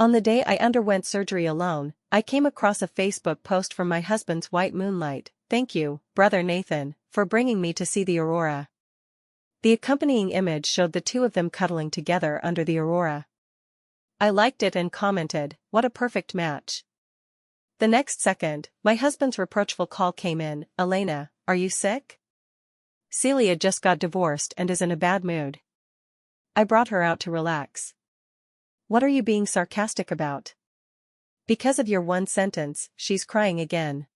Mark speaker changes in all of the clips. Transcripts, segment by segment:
Speaker 1: On the day I underwent surgery alone, I came across a Facebook post from my husband's white moonlight. Thank you, Brother Nathan, for bringing me to see the aurora. The accompanying image showed the two of them cuddling together under the aurora. I liked it and commented, what a perfect match. The next second, my husband's reproachful call came in. Elena, are you sick? Celia just got divorced and is in a bad mood. I brought her out to relax. What are you being sarcastic about? Because of your one sentence, she's crying again.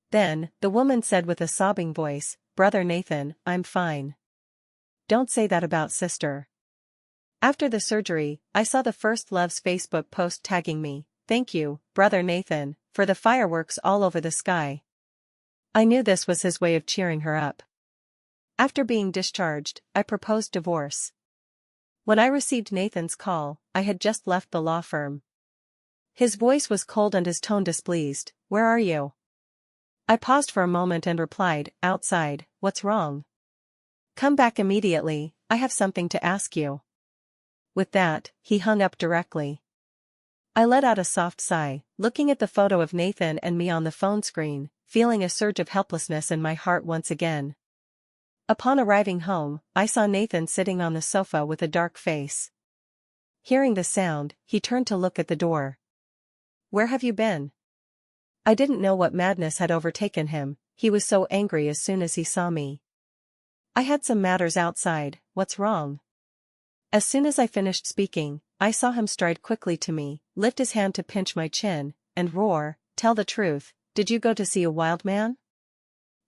Speaker 1: Then, the woman said with a sobbing voice, Brother Nathan, I'm fine. Don't say that about sister. After the surgery, I saw the First Love's Facebook post tagging me, thank you, Brother Nathan, for the fireworks all over the sky. I knew this was his way of cheering her up. After being discharged, I proposed divorce. When I received Nathan's call, I had just left the law firm. His voice was cold and his tone displeased. Where are you? I paused for a moment and replied, outside. What's wrong? Come back immediately, I have something to ask you. With that, he hung up directly. I let out a soft sigh, looking at the photo of Nathan and me on the phone screen, feeling a surge of helplessness in my heart once again. Upon arriving home, I saw Nathan sitting on the sofa with a dark face. Hearing the sound, he turned to look at the door. Where have you been? I didn't know what madness had overtaken him, he was so angry as soon as he saw me. I had some matters outside, what's wrong? As soon as I finished speaking, I saw him stride quickly to me, lift his hand to pinch my chin, and roar, tell the truth, did you go to see a wild man?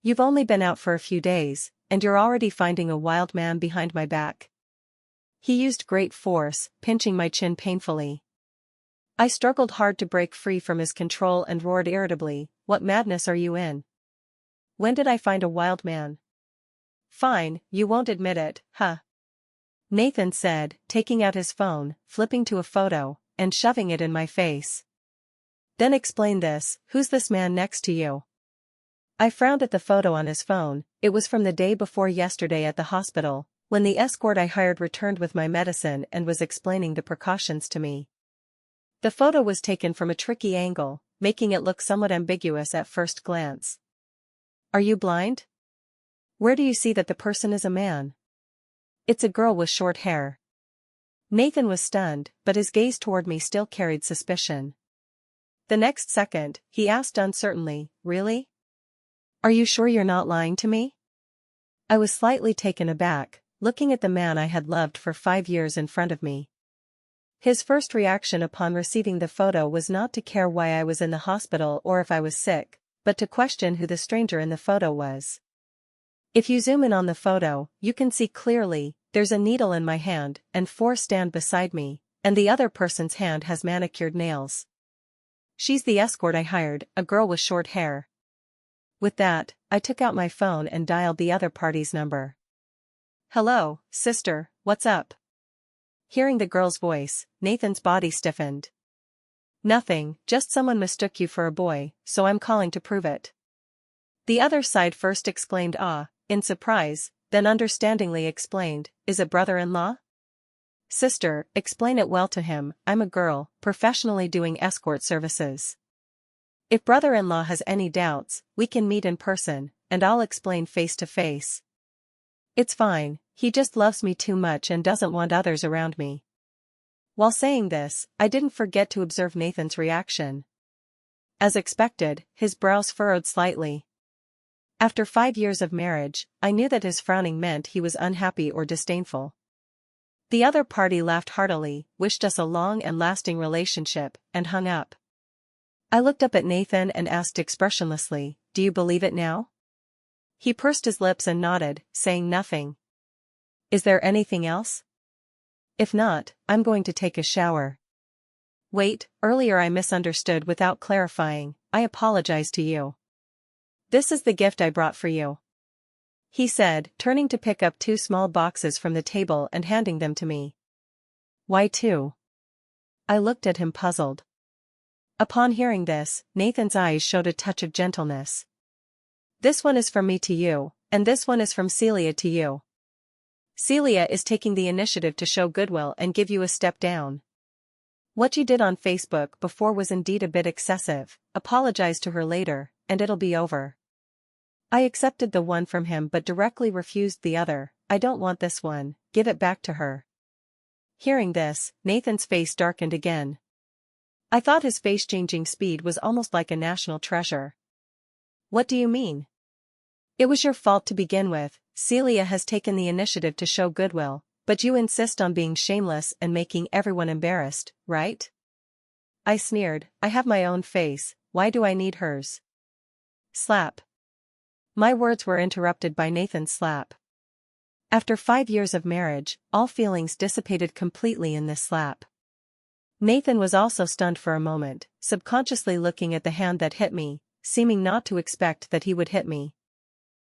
Speaker 1: You've only been out for a few days, and you're already finding a wild man behind my back. He used great force, pinching my chin painfully. I struggled hard to break free from his control and roared irritably, what madness are you in? When did I find a wild man? Fine, you won't admit it, huh? Nathan said, taking out his phone, flipping to a photo, and shoving it in my face. Then explain this, who's this man next to you? I frowned at the photo on his phone. It was from the day before yesterday at the hospital, when the escort I hired returned with my medicine and was explaining the precautions to me. The photo was taken from a tricky angle, making it look somewhat ambiguous at first glance. Are you blind? Where do you see that the person is a man? It's a girl with short hair. Nathan was stunned, but his gaze toward me still carried suspicion. The next second, he asked uncertainly, really? Are you sure you're not lying to me? I was slightly taken aback, looking at the man I had loved for 5 years in front of me. His first reaction upon receiving the photo was not to care why I was in the hospital or if I was sick, but to question who the stranger in the photo was. If you zoom in on the photo, you can see clearly, there's a needle in my hand, and 4 stand beside me, and the other person's hand has manicured nails. She's the escort I hired, a girl with short hair. With that, I took out my phone and dialed the other party's number. Hello, sister, what's up? Hearing the girl's voice, Nathan's body stiffened. Nothing, just someone mistook you for a boy, so I'm calling to prove it. The other side first exclaimed in surprise, then understandingly explained, is it brother-in-law? Sister, explain it well to him, I'm a girl, professionally doing escort services. If brother-in-law has any doubts, we can meet in person, and I'll explain face to face. It's fine, he just loves me too much and doesn't want others around me. While saying this, I didn't forget to observe Nathan's reaction. As expected, his brows furrowed slightly. After 5 years of marriage, I knew that his frowning meant he was unhappy or disdainful. The other party laughed heartily, wished us a long and lasting relationship, and hung up. I looked up at Nathan and asked expressionlessly, do you believe it now? He pursed his lips and nodded, saying nothing. Is there anything else? If not, I'm going to take a shower. Wait, earlier I misunderstood without clarifying, I apologize to you. This is the gift I brought for you. He said, turning to pick up 2 small boxes from the table and handing them to me. Why 2? I looked at him puzzled. Upon hearing this, Nathan's eyes showed a touch of gentleness. This one is from me to you, and this one is from Celia to you. Celia is taking the initiative to show goodwill and give you a step down. What you did on Facebook before was indeed a bit excessive, apologize to her later, and it'll be over. I accepted the one from him but directly refused the other. I don't want this one, give it back to her. Hearing this, Nathan's face darkened again. I thought his face-changing speed was almost like a national treasure. What do you mean? It was your fault to begin with. Celia has taken the initiative to show goodwill, but you insist on being shameless and making everyone embarrassed, right? I sneered, I have my own face, why do I need hers? Slap. My words were interrupted by Nathan's slap. After 5 years of marriage, all feelings dissipated completely in this slap. Nathan was also stunned for a moment, subconsciously looking at the hand that hit me, seeming not to expect that he would hit me.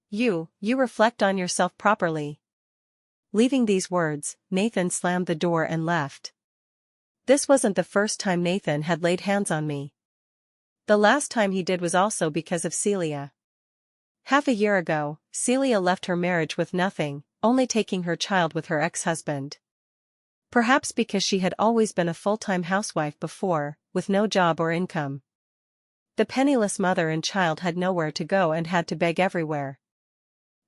Speaker 1: You reflect on yourself properly. Leaving these words, Nathan slammed the door and left. This wasn't the first time Nathan had laid hands on me. The last time he did was also because of Celia. Half a year ago, Celia left her marriage with nothing, only taking her child with her ex-husband. Perhaps because she had always been a full-time housewife before, with no job or income. The penniless mother and child had nowhere to go and had to beg everywhere.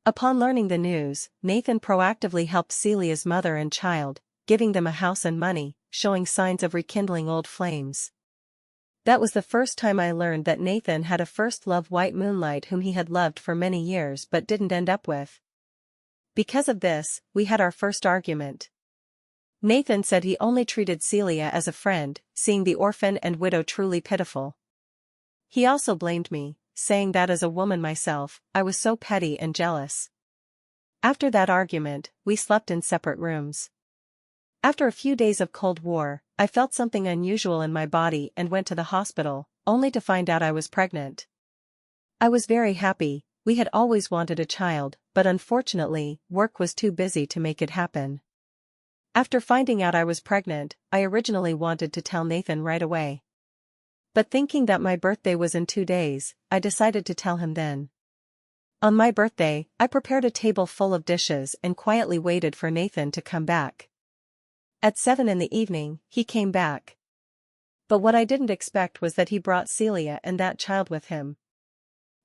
Speaker 1: Upon learning the news, Nathan proactively helped Celia's mother and child, giving them a house and money, showing signs of rekindling old flames. That was the first time I learned that Nathan had a first love, White Moonlight, whom he had loved for many years but didn't end up with. Because of this, we had our first argument. Nathan said he only treated Celia as a friend, seeing the orphan and widow truly pitiful. He also blamed me, saying that as a woman myself, I was so petty and jealous. After that argument, we slept in separate rooms. After a few days of Cold War, I felt something unusual in my body and went to the hospital, only to find out I was pregnant. I was very happy. We had always wanted a child, but unfortunately, work was too busy to make it happen. After finding out I was pregnant, I originally wanted to tell Nathan right away. But thinking that my birthday was in 2 days, I decided to tell him then. On my birthday, I prepared a table full of dishes and quietly waited for Nathan to come back. At 7 in the evening, he came back. But what I didn't expect was that he brought Celia and that child with him.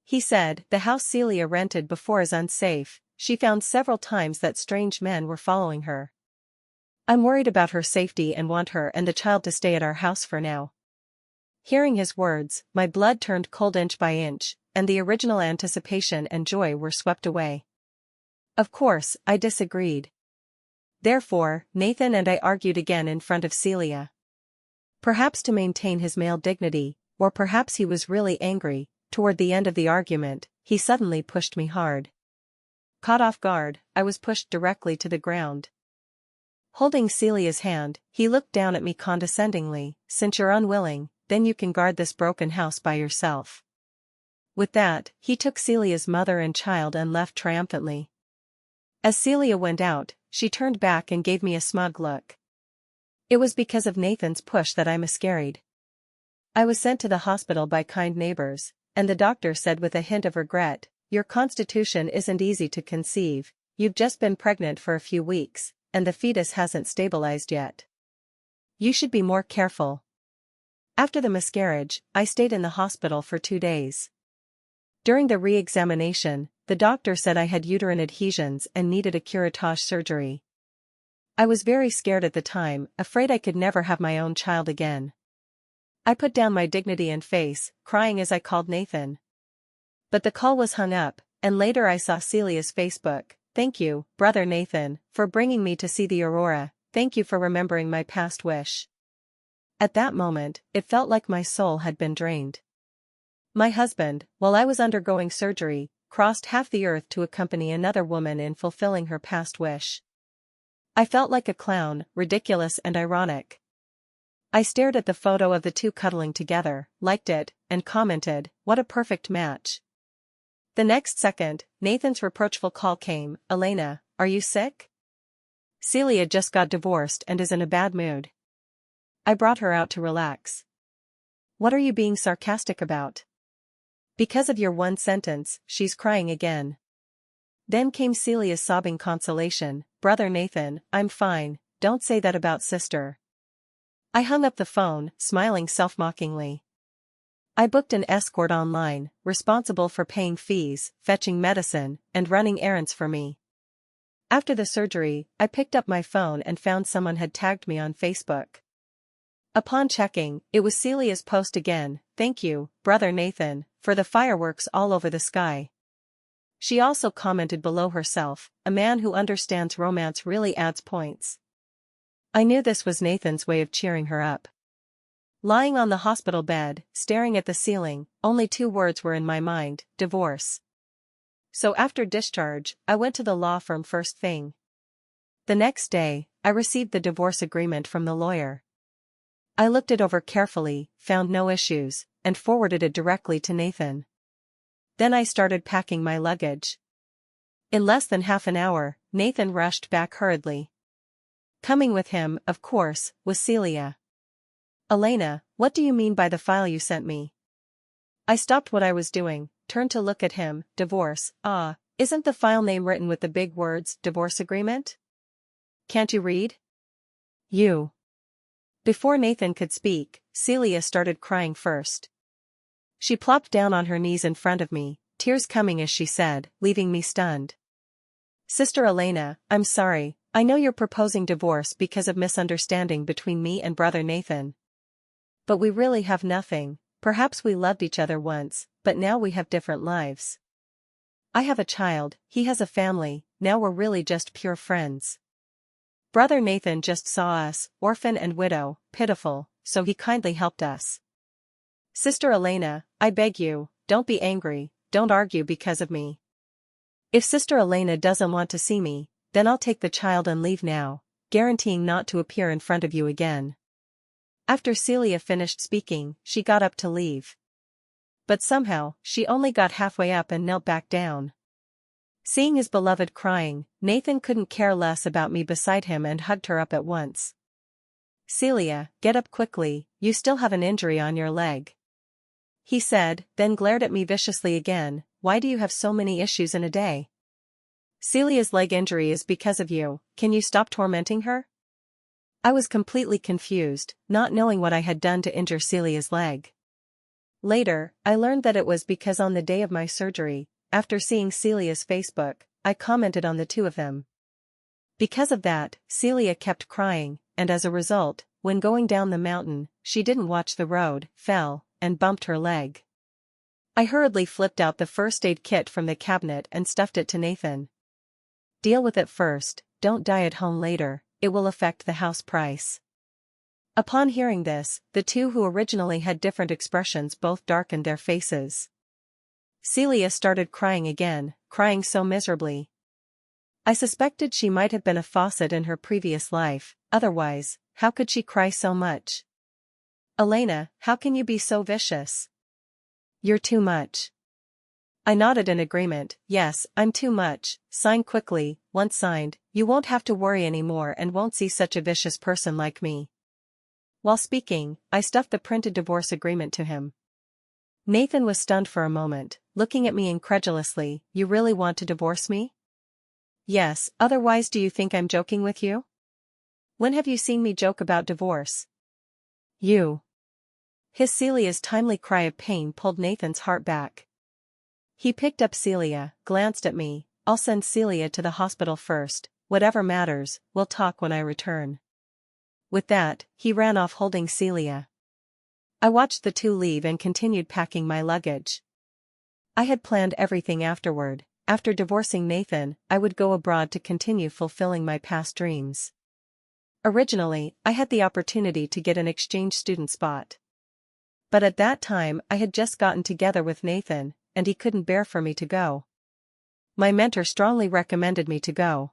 Speaker 1: He said, the house Celia rented before is unsafe. She found several times that strange men were following her. I'm worried about her safety and want her and the child to stay at our house for now. Hearing his words, my blood turned cold inch by inch, and the original anticipation and joy were swept away. Of course, I disagreed. Therefore, Nathan and I argued again in front of Celia. Perhaps to maintain his male dignity, or perhaps he was really angry, toward the end of the argument, he suddenly pushed me hard. Caught off guard, I was pushed directly to the ground. Holding Celia's hand, he looked down at me condescendingly, since you're unwilling, then you can guard this broken house by yourself. With that, he took Celia's mother and child and left triumphantly. As Celia went out, she turned back and gave me a smug look. It was because of Nathan's push that I miscarried. I was sent to the hospital by kind neighbors, and the doctor said with a hint of regret, your constitution isn't easy to conceive, you've just been pregnant for a few weeks, and the fetus hasn't stabilized yet. You should be more careful. After the miscarriage, I stayed in the hospital for 2 days. During the re-examination, the doctor said I had uterine adhesions and needed a curettage surgery. I was very scared at the time, afraid I could never have my own child again. I put down my dignity and face, crying as I called Nathan. But the call was hung up, and later I saw Celia's Facebook. Thank you, brother Nathan, for bringing me to see the aurora. Thank you for remembering my past wish. At that moment, it felt like my soul had been drained. My husband, while I was undergoing surgery, crossed half the earth to accompany another woman in fulfilling her past wish. I felt like a clown, ridiculous and ironic. I stared at the photo of the two cuddling together, liked it, and commented, what a perfect match. The next second, Nathan's reproachful call came, Elena, are you sick? Celia just got divorced and is in a bad mood. I brought her out to relax. What are you being sarcastic about? Because of your one sentence, she's crying again. Then came Celia's sobbing consolation, brother Nathan, I'm fine, don't say that about sister. I hung up the phone, smiling self-mockingly. I booked an escort online, responsible for paying fees, fetching medicine, and running errands for me. After the surgery, I picked up my phone and found someone had tagged me on Facebook. Upon checking, it was Celia's post again, "Thank you, Brother Nathan, for the fireworks all over the sky." She also commented below herself, "A man who understands romance really adds points." I knew this was Nathan's way of cheering her up. Lying on the hospital bed, staring at the ceiling, only 2 words were in my mind: divorce. So after discharge, I went to the law firm first thing. The next day, I received the divorce agreement from the lawyer. I looked it over carefully, found no issues, and forwarded it directly to Nathan. Then I started packing my luggage. In less than half an hour, Nathan rushed back hurriedly. Coming with him, of course, was Celia. "Elena, what do you mean by the file you sent me?" I stopped what I was doing, turned to look at him. "Divorce, isn't the file name written with the big words, divorce agreement? Can't you read?" "You." Before Nathan could speak, Celia started crying first. She plopped down on her knees in front of me, tears coming as she said, leaving me stunned. "Sister Elena, I'm sorry, I know you're proposing divorce because of misunderstanding between me and Brother Nathan. But we really have nothing. Perhaps we loved each other once, but now we have different lives. I have a child, he has a family, now we're really just pure friends. Brother Nathan just saw us, orphan and widow, pitiful, so he kindly helped us. Sister Elena, I beg you, don't be angry, don't argue because of me. If Sister Elena doesn't want to see me, then I'll take the child and leave now, guaranteeing not to appear in front of you again." After Celia finished speaking, she got up to leave. But somehow, she only got halfway up and knelt back down. Seeing his beloved crying, Nathan couldn't care less about me beside him and hugged her up at once. "Celia, get up quickly, you still have an injury on your leg," he said, then glared at me viciously again. "Why do you have so many issues in a day? Celia's leg injury is because of you, can you stop tormenting her?" I was completely confused, not knowing what I had done to injure Celia's leg. Later, I learned that it was because on the day of my surgery, after seeing Celia's Facebook, I commented on the 2 of them. Because of that, Celia kept crying, and as a result, when going down the mountain, she didn't watch the road, fell, and bumped her leg. I hurriedly flipped out the first aid kit from the cabinet and stuffed it to Nathan. "Deal with it first, don't die at home later, it will affect the house price." Upon hearing this, the 2 who originally had different expressions both darkened their faces. Celia started crying again, crying so miserably. I suspected she might have been a faucet in her previous life, otherwise, how could she cry so much? "Elena, how can you be so vicious? You're too much." I nodded in agreement. "Yes, I'm too much, sign quickly." Once signed, you won't have to worry anymore and won't see such a vicious person like me. While speaking, I stuffed the printed divorce agreement to him. Nathan was stunned for a moment, looking at me incredulously. "You really want to divorce me?" "Yes, otherwise do you think I'm joking with you? When have you seen me joke about divorce?" "You." Celia's timely cry of pain pulled Nathan's heart back. He picked up Celia, glanced at me. "I'll send Celia to the hospital first, whatever matters, we'll talk when I return." With that, he ran off holding Celia. I watched the 2 leave and continued packing my luggage. I had planned everything afterward. After divorcing Nathan, I would go abroad to continue fulfilling my past dreams. Originally, I had the opportunity to get an exchange student spot. But at that time I had just gotten together with Nathan, and he couldn't bear for me to go. My mentor strongly recommended me to go.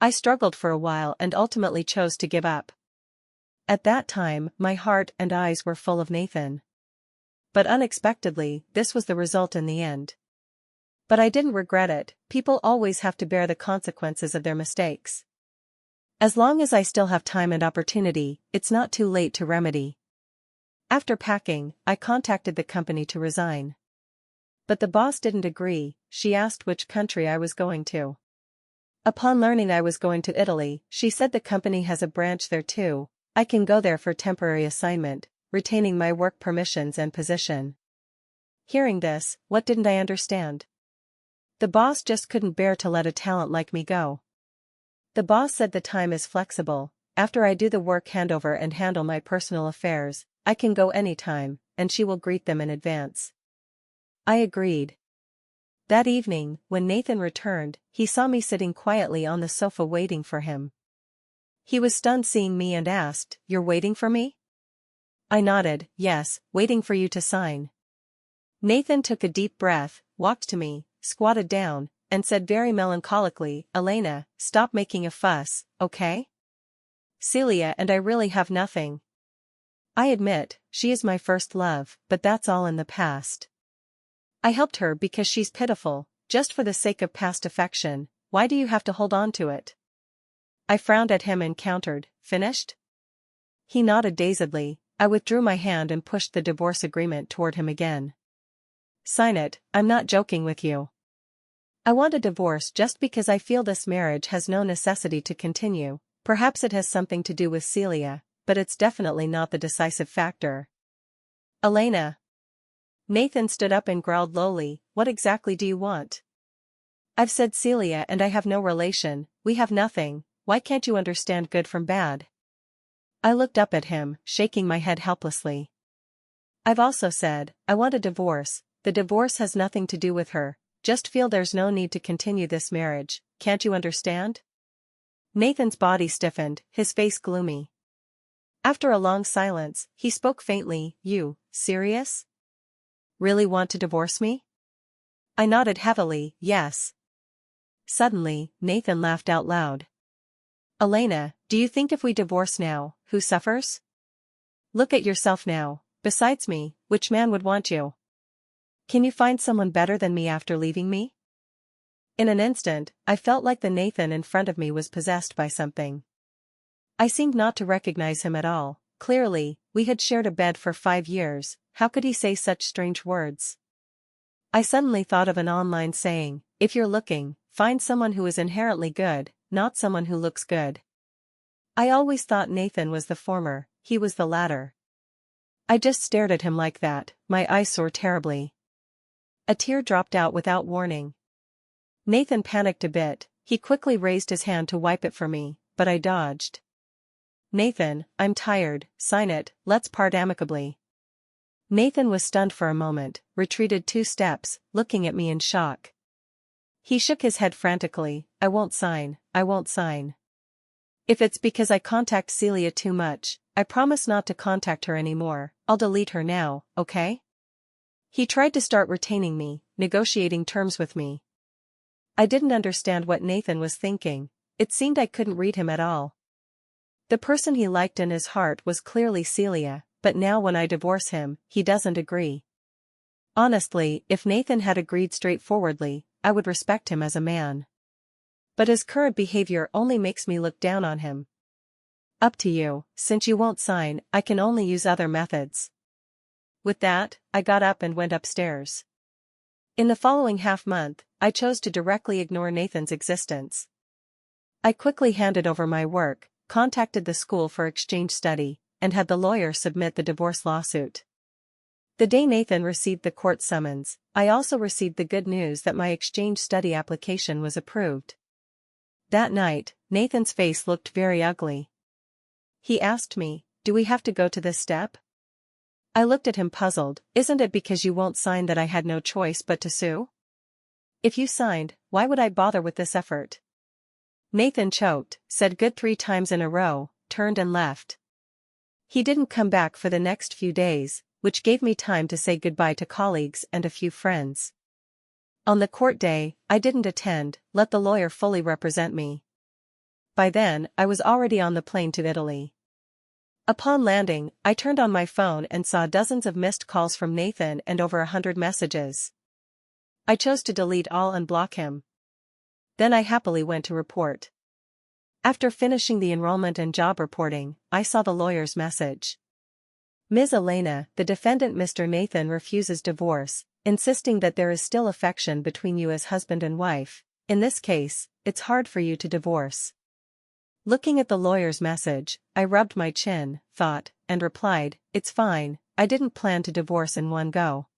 Speaker 1: I struggled for a while and ultimately chose to give up. At that time, my heart and eyes were full of Nathan. But unexpectedly, this was the result in the end. But I didn't regret it. People always have to bear the consequences of their mistakes. As long as I still have time and opportunity, it's not too late to remedy. After packing, I contacted the company to resign. But the boss didn't agree. She asked which country I was going to. Upon learning I was going to Italy, she said the company has a branch there too, I can go there for temporary assignment, retaining my work permissions and position. Hearing this, what didn't I understand? The boss just couldn't bear to let a talent like me go. The boss said the time is flexible. After I do the work handover and handle my personal affairs, I can go anytime, and she will greet them in advance. I agreed. That evening, when Nathan returned, he saw me sitting quietly on the sofa waiting for him. He was stunned seeing me and asked, "You're waiting for me?" I nodded, "Yes, waiting for you to sign." Nathan took a deep breath, walked to me, squatted down, and said very melancholically, "Elena, stop making a fuss, okay? Celia and I really have nothing. I admit, she is my first love, but that's all in the past. I helped her because she's pitiful, just for the sake of past affection. Why do you have to hold on to it?" I frowned at him and countered, "Finished?" He nodded dazedly. I withdrew my hand and pushed the divorce agreement toward him again. "Sign it, I'm not joking with you. I want a divorce just because I feel this marriage has no necessity to continue. Perhaps it has something to do with Celia, but it's definitely not the decisive factor." "Elena." Nathan stood up and growled lowly, "What exactly do you want?" "I've said Celia and I have no relation, we have nothing. Why can't you understand good from bad?" I looked up at him, shaking my head helplessly. "I've also said, I want a divorce. The divorce has nothing to do with her. Just feel there's no need to continue this marriage. Can't you understand?" Nathan's body stiffened, his face gloomy. After a long silence, he spoke faintly, "You, serious? Really want to divorce me?" I nodded heavily, "Yes." Suddenly, Nathan laughed out loud. "Elena, do you think if we divorce now, who suffers? Look at yourself now. Besides me, which man would want you? Can you find someone better than me after leaving me?" In an instant, I felt like the Nathan in front of me was possessed by something. I seemed not to recognize him at all. Clearly, we had shared a bed for 5 years. How could he say such strange words? I suddenly thought of an online saying, "If you're looking, find someone who is inherently good, not someone who looks good." I always thought Nathan was the former, he was the latter. I just stared at him like that, my eyes sore terribly. A tear dropped out without warning. Nathan panicked a bit. He quickly raised his hand to wipe it for me, but I dodged. "Nathan, I'm tired, sign it, let's part amicably." Nathan was stunned for a moment, retreated 2 steps, looking at me in shock. He shook his head frantically, "I won't sign, I won't sign. If it's because I contact Celia too much, I promise not to contact her anymore. I'll delete her now, okay?" He tried to start retaining me, negotiating terms with me. I didn't understand what Nathan was thinking. It seemed I couldn't read him at all. The person he liked in his heart was clearly Celia, but now when I divorce him, he doesn't agree. Honestly, if Nathan had agreed straightforwardly, I would respect him as a man. But his current behavior only makes me look down on him. "Up to you, since you won't sign, I can only use other methods." With that, I got up and went upstairs. In the following half-month, I chose to directly ignore Nathan's existence. I quickly handed over my work, contacted the school for exchange study, and had the lawyer submit the divorce lawsuit. The day Nathan received the court summons, I also received the good news that my exchange study application was approved. That night, Nathan's face looked very ugly. He asked me, "Do we have to go to this step?" I looked at him puzzled. "Isn't it because you won't sign that I had no choice but to sue? If you signed, why would I bother with this effort?" Nathan choked, said "good" 3 times in a row, turned and left. He didn't come back for the next few days, which gave me time to say goodbye to colleagues and a few friends. On the court day, I didn't attend, let the lawyer fully represent me. By then, I was already on the plane to Italy. Upon landing, I turned on my phone and saw dozens of missed calls from Nathan and over 100 messages. I chose to delete all and block him. Then I happily went to report. After finishing the enrollment and job reporting, I saw the lawyer's message. "Ms. Elena, the defendant Mr. Nathan refuses divorce, insisting that there is still affection between you as husband and wife. In this case, it's hard for you to divorce. Looking at the lawyer's message, I rubbed my chin, thought, and replied, "It's fine, I didn't plan to divorce in one go.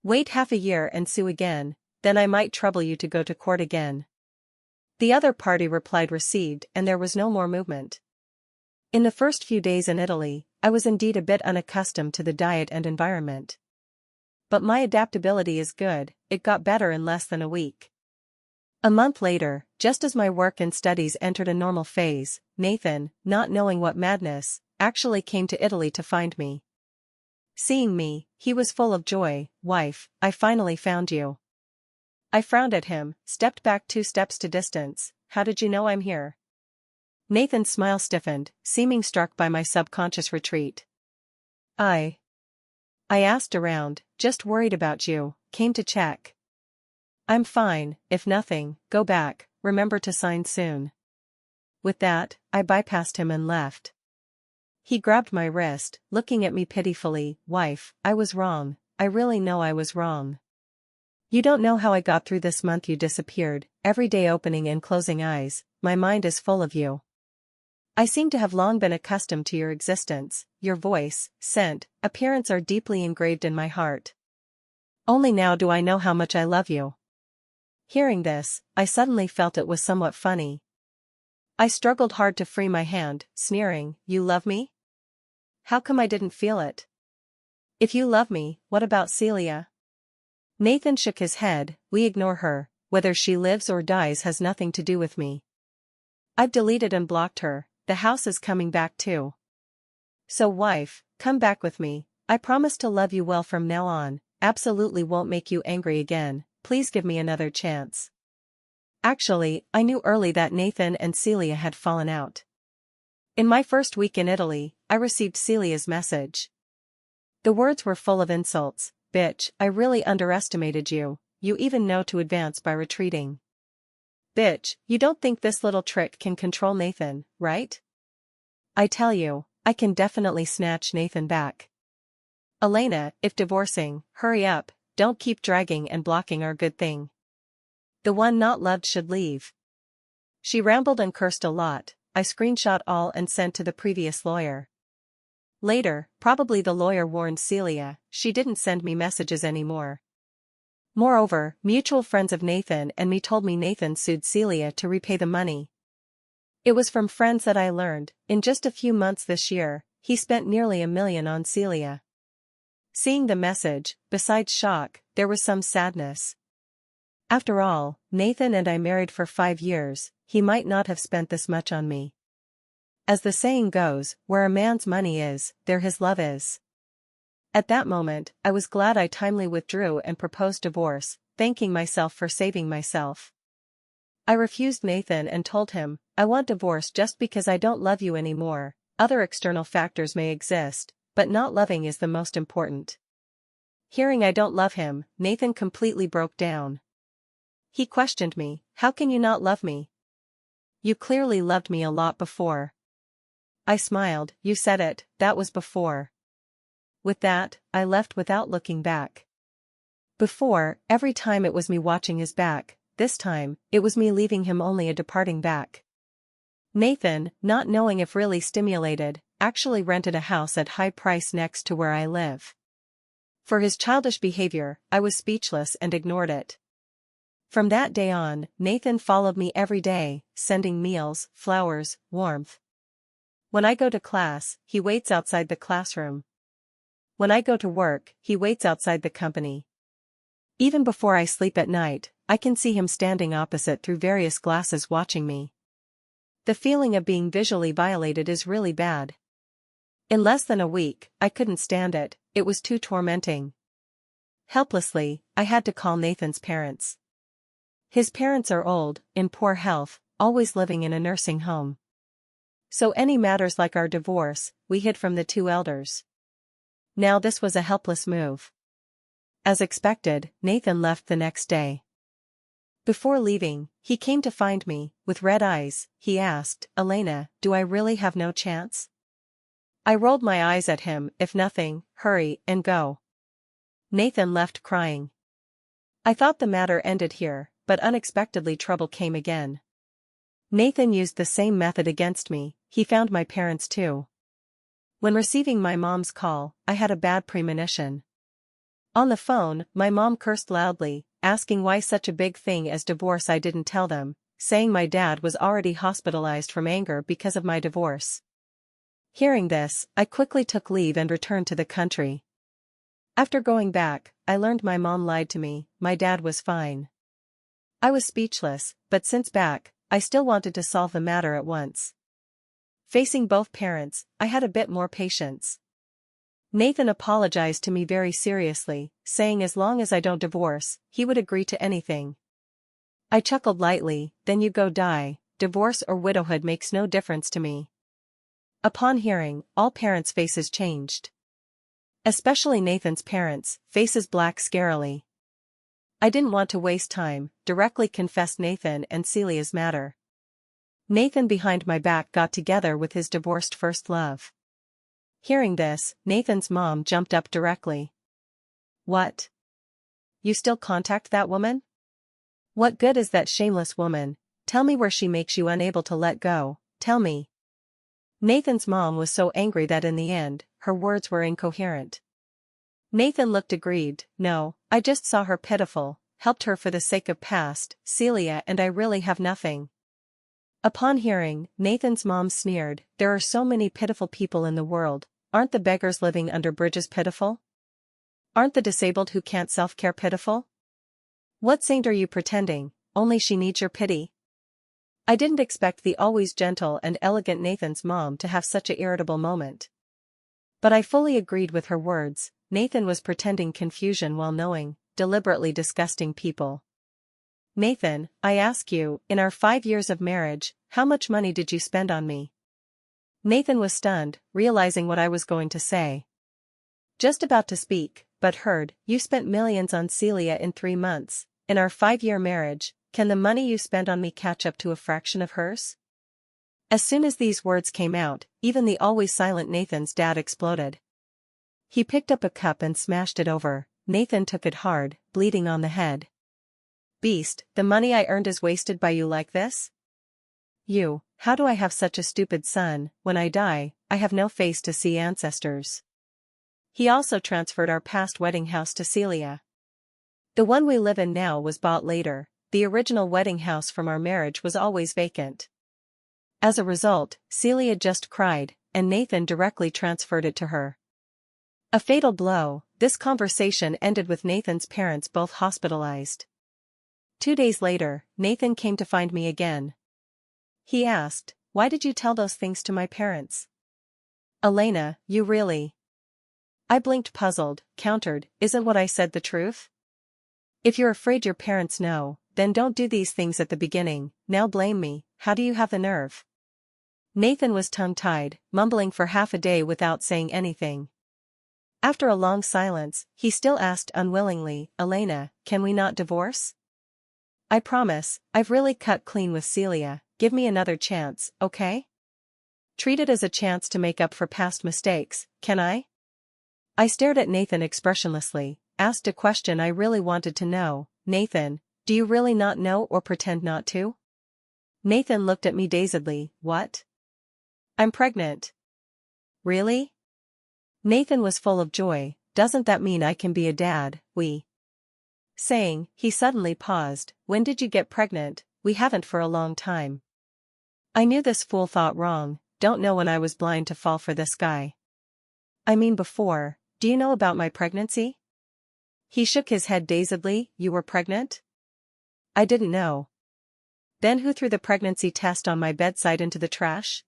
Speaker 1: Wait half a year and sue again, then I might trouble you to go to court again." The other party replied received, and there was no more movement. In the first few days in Italy, I was indeed a bit unaccustomed to the diet and environment. But my adaptability is good, it got better in less than a week. A month later, just as my work and studies entered a normal phase, Nathan, not knowing what madness, actually came to Italy to find me. Seeing me, he was full of joy. "Wife, I finally found you." I frowned at him, stepped back 2 steps to distance. "How did you know I'm here?" Nathan's smile stiffened, seeming struck by my subconscious retreat. I asked around, "Just worried about you, came to check." "I'm fine, if nothing, go back, remember to sign soon." With that, I bypassed him and left. He grabbed my wrist, looking at me pitifully. "Wife, I was wrong, I really know I was wrong. You don't know how I got through this month you disappeared, every day opening and closing eyes, my mind is full of you. I seem to have long been accustomed to your existence, your voice, scent, appearance are deeply engraved in my heart. Only now do I know how much I love you." Hearing this, I suddenly felt it was somewhat funny. I struggled hard to free my hand, sneering, "You love me? How come I didn't feel it? If you love me, what about Celia?" Nathan shook his head. "We ignore her, whether she lives or dies has nothing to do with me. I've deleted and blocked her, the house is coming back too. So wife, come back with me, I promise to love you well from now on, absolutely won't make you angry again, please give me another chance." Actually, I knew early that Nathan and Celia had fallen out. In my first week in Italy, I received Celia's message. The words were full of insults. "Bitch, I really underestimated you, you even know to advance by retreating. Bitch, you don't think this little trick can control Nathan, right? I tell you, I can definitely snatch Nathan back. Elena, if divorcing, hurry up, don't keep dragging and blocking our good thing. The one not loved should leave." She rambled and cursed a lot. I screenshot all and sent to the previous lawyer. Later, probably the lawyer warned Celia, she didn't send me messages anymore. Moreover, mutual friends of Nathan and me told me Nathan sued Celia to repay the money. It was from friends that I learned, in just a few months this year, he spent nearly $1 million on Celia. Seeing the message, besides shock, there was some sadness. After all, Nathan and I married for 5 years, he might not have spent this much on me. As the saying goes, where a man's money is, there his love is. At that moment, I was glad I timely withdrew and proposed divorce, thanking myself for saving myself. I refused Nathan and told him, "I want divorce just because I don't love you anymore, other external factors may exist, but not loving is the most important." Hearing I don't love him, Nathan completely broke down. He questioned me, "How can you not love me? You clearly loved me a lot before." I smiled, "You said it, that was before." With that, I left without looking back. Before, every time it was me watching his back, this time, it was me leaving him only a departing back. Nathan, not knowing if really stimulated, actually rented a house at high price next to where I live. For his childish behavior, I was speechless and ignored it. From that day on, Nathan followed me every day, sending meals, flowers, warmth. When I go to class, he waits outside the classroom. When I go to work, he waits outside the company. Even before I sleep at night, I can see him standing opposite through various glasses watching me. The feeling of being visually violated is really bad. In less than a week, I couldn't stand it, it was too tormenting. Helplessly, I had to call Nathan's parents. His parents are old, in poor health, always living in a nursing home. So any matters like our divorce, we hid from the 2 elders. Now this was a helpless move. As expected, Nathan left the next day. Before leaving, he came to find me, with red eyes. He asked, "Elena, do I really have no chance?" I rolled my eyes at him. "If nothing, hurry and go." Nathan left crying. I thought the matter ended here, but unexpectedly trouble came again. Nathan used the same method against me. He found my parents too. When receiving my mom's call, I had a bad premonition. On the phone, my mom cursed loudly, asking why such a big thing as divorce I didn't tell them, saying my dad was already hospitalized from anger because of my divorce. Hearing this, I quickly took leave and returned to the country. After going back, I learned my mom lied to me. My dad was fine. I was speechless, but since back, I still wanted to solve the matter at once. Facing both parents, I had a bit more patience. Nathan apologized to me very seriously, saying as long as I don't divorce, he would agree to anything. I chuckled lightly, then you go die, divorce or widowhood makes no difference to me. Upon hearing, all parents' faces changed. Especially Nathan's parents, faces black scarily. I didn't want to waste time, directly confessed Nathan and Celia's matter. Nathan behind my back got together with his divorced first love. Hearing this, Nathan's mom jumped up directly. What? You still contact that woman? What good is that shameless woman? Tell me where she makes you unable to let go, tell me. Nathan's mom was so angry that in the end, her words were incoherent. Nathan looked aggrieved. No, I just saw her pitiful, helped her for the sake of past, Celia and I really have nothing. Upon hearing, Nathan's mom sneered, there are so many pitiful people in the world, aren't the beggars living under bridges pitiful? Aren't the disabled who can't self-care pitiful? What saint are you pretending, only she needs your pity? I didn't expect the always gentle and elegant Nathan's mom to have such a irritable moment. But I fully agreed with her words. Nathan was pretending confusion while knowing, deliberately disgusting people. Nathan, I ask you, in our 5 years of marriage, how much money did you spend on me? Nathan was stunned, realizing what I was going to say. Just about to speak, but heard, you spent millions on Celia in 3 months. In our 5-year marriage, can the money you spent on me catch up to a fraction of hers? As soon as these words came out, even the always silent Nathan's dad exploded. He picked up a cup and smashed it over. Nathan took it hard, bleeding on the head. Beast, the money I earned is wasted by you like this? You, how do I have such a stupid son? When I die, I have no face to see ancestors. He also transferred our past wedding house to Celia. The one we live in now was bought later. The original wedding house from our marriage was always vacant. As a result, Celia just cried, and Nathan directly transferred it to her. A fatal blow. This conversation ended with Nathan's parents both hospitalized. 2 days later, Nathan came to find me again. He asked, why did you tell those things to my parents? Elena, you really? I blinked puzzled, countered, isn't what I said the truth? If you're afraid your parents know, then don't do these things at the beginning, now blame me, how do you have the nerve? Nathan was tongue-tied, mumbling for half a day without saying anything. After a long silence, he still asked unwillingly, Elena, can we not divorce? I promise, I've really cut clean with Celia, give me another chance, okay? Treat it as a chance to make up for past mistakes, can I? I stared at Nathan expressionlessly, asked a question I really wanted to know, Nathan, do you really not know or pretend not to? Nathan looked at me dazedly, what? I'm pregnant. Really? Nathan was full of joy, doesn't that mean I can be a dad, Saying, he suddenly paused, when did you get pregnant? We haven't for a long time. I knew this fool thought wrong, don't know when I was blind to fall for this guy. I mean before, do you know about my pregnancy? He shook his head dazedly, you were pregnant? I didn't know. Then who threw the pregnancy test on my bedside into the trash?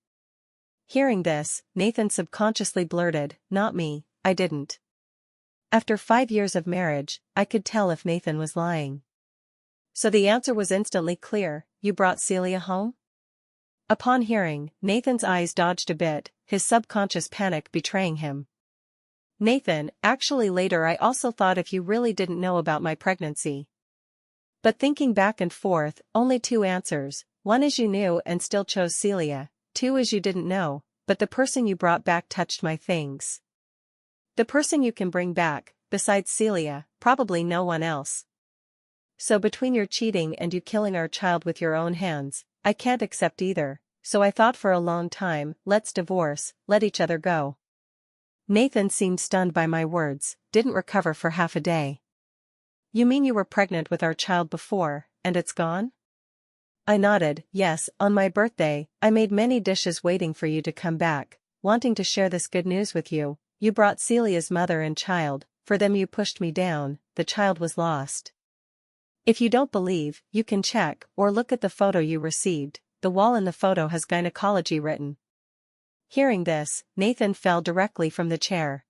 Speaker 1: Hearing this, Nathan subconsciously blurted, not me, I didn't. After 5 years of marriage, I could tell if Nathan was lying. So the answer was instantly clear, you brought Celia home? Upon hearing, Nathan's eyes dodged a bit, his subconscious panic betraying him. Nathan, actually later I also thought if you really didn't know about my pregnancy. But thinking back and forth, only 2 answers, 1 is you knew and still chose Celia, 2 is you didn't know, but the person you brought back touched my things. The person you can bring back, besides Celia, probably no one else. So between your cheating and you killing our child with your own hands, I can't accept either, so I thought for a long time, let's divorce, let each other go. Nathan seemed stunned by my words, didn't recover for half a day. You mean you were pregnant with our child before, and it's gone? I nodded, yes, on my birthday, I made many dishes waiting for you to come back, wanting to share this good news with you. You brought Celia's mother and child, for them you pushed me down, the child was lost. If you don't believe, you can check, or look at the photo you received, the wall in the photo has gynecology written. Hearing this, Nathan fell directly from the chair.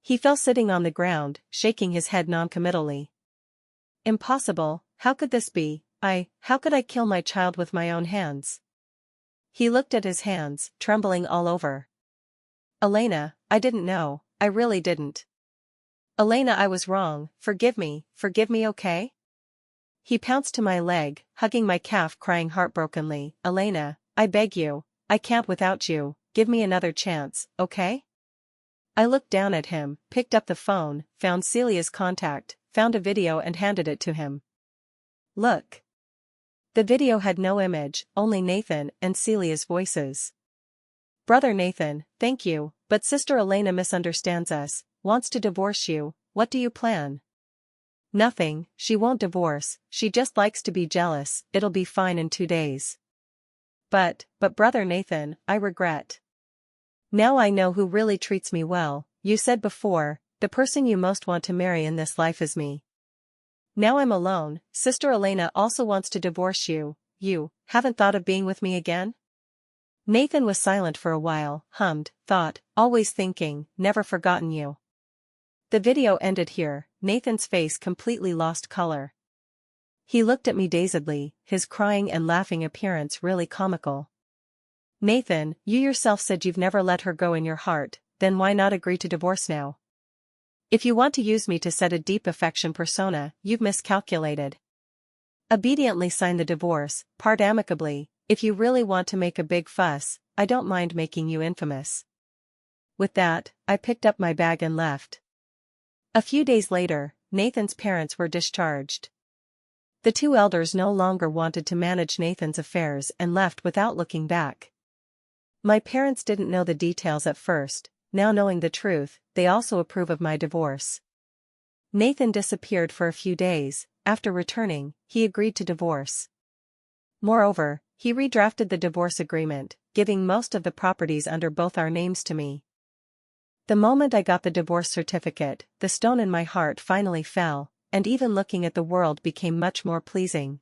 Speaker 1: He fell sitting on the ground, shaking his head noncommittally. Impossible, how could this be? How could I kill my child with my own hands? He looked at his hands, trembling all over. Elena, I didn't know, I really didn't. Elena, I was wrong, forgive me, okay? He pounced to my leg, hugging my calf, crying heartbrokenly, Elena, I beg you, I can't without you, give me another chance, okay? I looked down at him, picked up the phone, found Celia's contact, found a video and handed it to him. Look. The video had no image, only Nathan and Celia's voices. Brother Nathan, thank you, but Sister Elena misunderstands us, wants to divorce you, what do you plan? Nothing, she won't divorce, she just likes to be jealous, it'll be fine in 2 days. But Brother Nathan, I regret. Now I know who really treats me well, you said before, the person you most want to marry in this life is me. Now I'm alone, Sister Elena also wants to divorce you, haven't thought of being with me again? Nathan was silent for a while, hummed, thought, always thinking, never forgotten you. The video ended here, Nathan's face completely lost color. He looked at me dazedly, his crying and laughing appearance really comical. Nathan, you yourself said you've never let her go in your heart, then why not agree to divorce now? If you want to use me to set a deep affection persona, you've miscalculated. Obediently sign the divorce, part amicably, if you really want to make a big fuss, I don't mind making you infamous. With that, I picked up my bag and left. A few days later, Nathan's parents were discharged. The 2 elders no longer wanted to manage Nathan's affairs and left without looking back. My parents didn't know the details at first, now knowing the truth, they also approve of my divorce. Nathan disappeared for a few days, after returning, he agreed to divorce. Moreover, he redrafted the divorce agreement, giving most of the properties under both our names to me. The moment I got the divorce certificate, the stone in my heart finally fell, and even looking at the world became much more pleasing.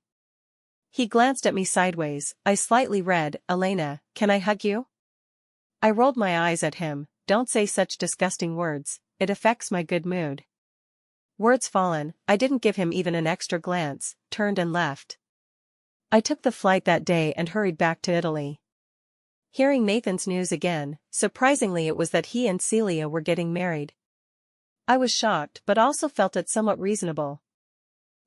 Speaker 1: He glanced at me sideways, I slightly read, Elena, can I hug you? I rolled my eyes at him, don't say such disgusting words, it affects my good mood. Words fallen, I didn't give him even an extra glance, turned and left. I took the flight that day and hurried back to Italy. Hearing Nathan's news again, surprisingly it was that he and Celia were getting married. I was shocked but also felt it somewhat reasonable.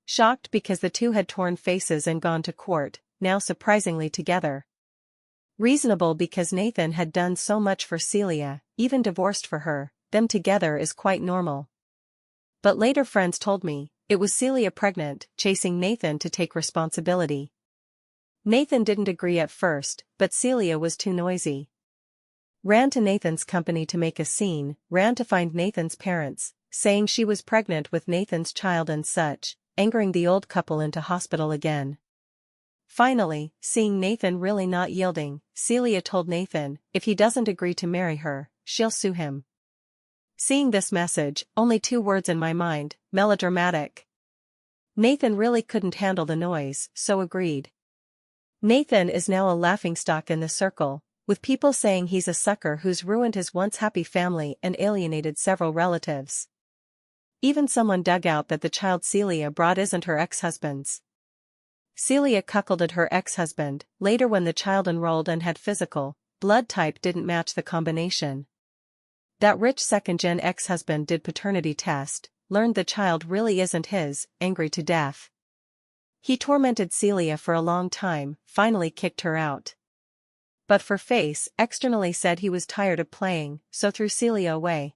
Speaker 1: Shocked because the two had torn faces and gone to court, now surprisingly together. Reasonable because Nathan had done so much for Celia, even divorced for her, them together is quite normal. But later friends told me, it was Celia pregnant, chasing Nathan to take responsibility. Nathan didn't agree at first, but Celia was too noisy. Ran to Nathan's company to make a scene, ran to find Nathan's parents, saying she was pregnant with Nathan's child and such, angering the old couple into hospital again. Finally, seeing Nathan really not yielding, Celia told Nathan, if he doesn't agree to marry her, she'll sue him. Seeing this message, only 2 words in my mind, melodramatic. Nathan really couldn't handle the noise, so agreed. Nathan is now a laughingstock in the circle, with people saying he's a sucker who's ruined his once happy family and alienated several relatives. Even someone dug out that the child Celia brought isn't her ex-husband's. Celia cuckolded her ex-husband, later when the child enrolled and had physical, blood type didn't match the combination. That rich second-gen ex-husband did paternity test, learned the child really isn't his, angry to death. He tormented Celia for a long time, finally kicked her out. But for face, externally said he was tired of playing, so threw Celia away.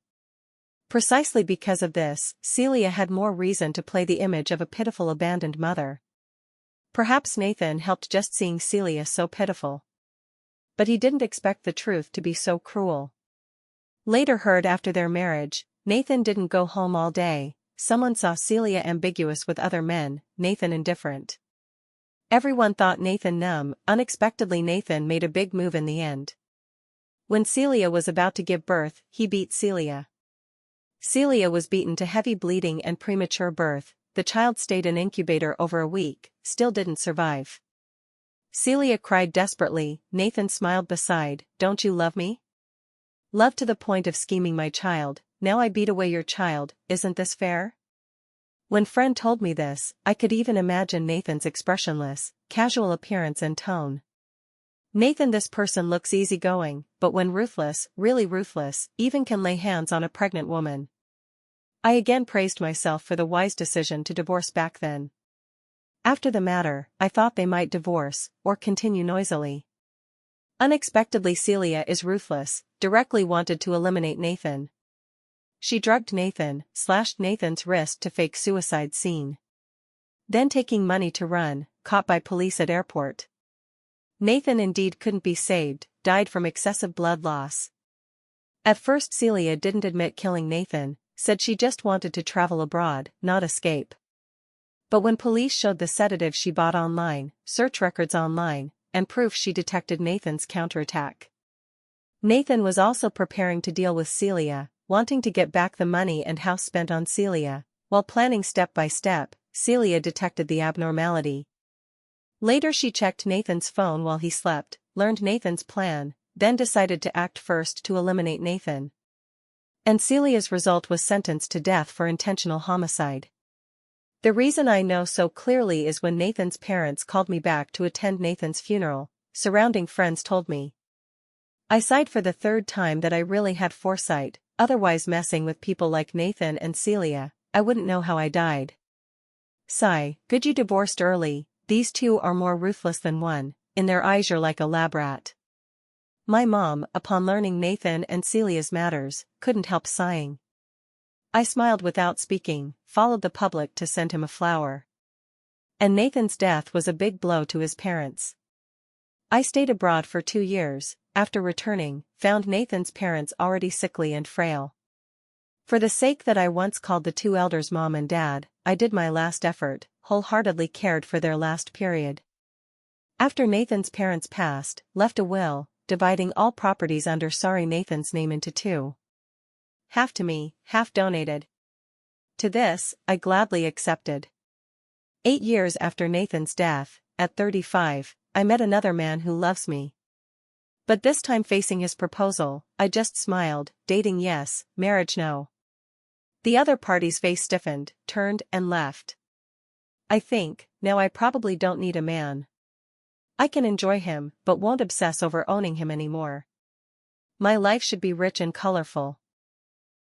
Speaker 1: Precisely because of this, Celia had more reason to play the image of a pitiful abandoned mother. Perhaps Nathan helped just seeing Celia so pitiful. But he didn't expect the truth to be so cruel. Later heard after their marriage, Nathan didn't go home all day. Someone saw Celia ambiguous with other men, Nathan indifferent. Everyone thought Nathan numb. Unexpectedly Nathan made a big move in the end. When Celia was about to give birth, he beat Celia. Celia was beaten to heavy bleeding and premature birth. The child stayed in incubator over a week, still didn't survive. Celia cried desperately. Nathan smiled beside, "Don't you love me? Love to the point of scheming my child, now I beat away your child, isn't this fair?" When friend told me this, I could even imagine Nathan's expressionless, casual appearance and tone. Nathan, this person looks easygoing, but when ruthless, really ruthless, even can lay hands on a pregnant woman. I again praised myself for the wise decision to divorce back then. After the matter, I thought they might divorce, or continue noisily. Unexpectedly Celia is ruthless, directly wanted to eliminate Nathan. She drugged Nathan, slashed Nathan's wrist to fake suicide scene. Then taking money to run, caught by police at airport. Nathan indeed couldn't be saved, died from excessive blood loss. At first Celia didn't admit killing Nathan, said she just wanted to travel abroad, not escape. But when police showed the sedative she bought online, search records online, and proof she detected Nathan's counterattack. Nathan was also preparing to deal with Celia, wanting to get back the money and house spent on Celia. While planning step by step, Celia detected the abnormality. Later she checked Nathan's phone while he slept, learned Nathan's plan, then decided to act first to eliminate Nathan. And Celia's result was sentenced to death for intentional homicide. The reason I know so clearly is when Nathan's parents called me back to attend Nathan's funeral, surrounding friends told me. I sighed for the third time that I really had foresight, otherwise messing with people like Nathan and Celia, I wouldn't know how I died. Sigh, good you divorced early, these two are more ruthless than one, in their eyes you're like a lab rat. My mom, upon learning Nathan and Celia's matters, couldn't help sighing. I smiled without speaking, followed the public to send him a flower. And Nathan's death was a big blow to his parents. I stayed abroad for 2 years, after returning, found Nathan's parents already sickly and frail. For the sake that I once called the two elders mom and dad, I did my last effort, wholeheartedly cared for their last period. After Nathan's parents passed, left a will, dividing all properties under sorry Nathan's name into 2. Half to me, half donated. To this, I gladly accepted. 8 years after Nathan's death, at 35, I met another man who loves me. But this time facing his proposal, I just smiled, dating yes, marriage no. The other party's face stiffened, turned and left. I think, now I probably don't need a man. I can enjoy him, but won't obsess over owning him anymore. My life should be rich and colorful.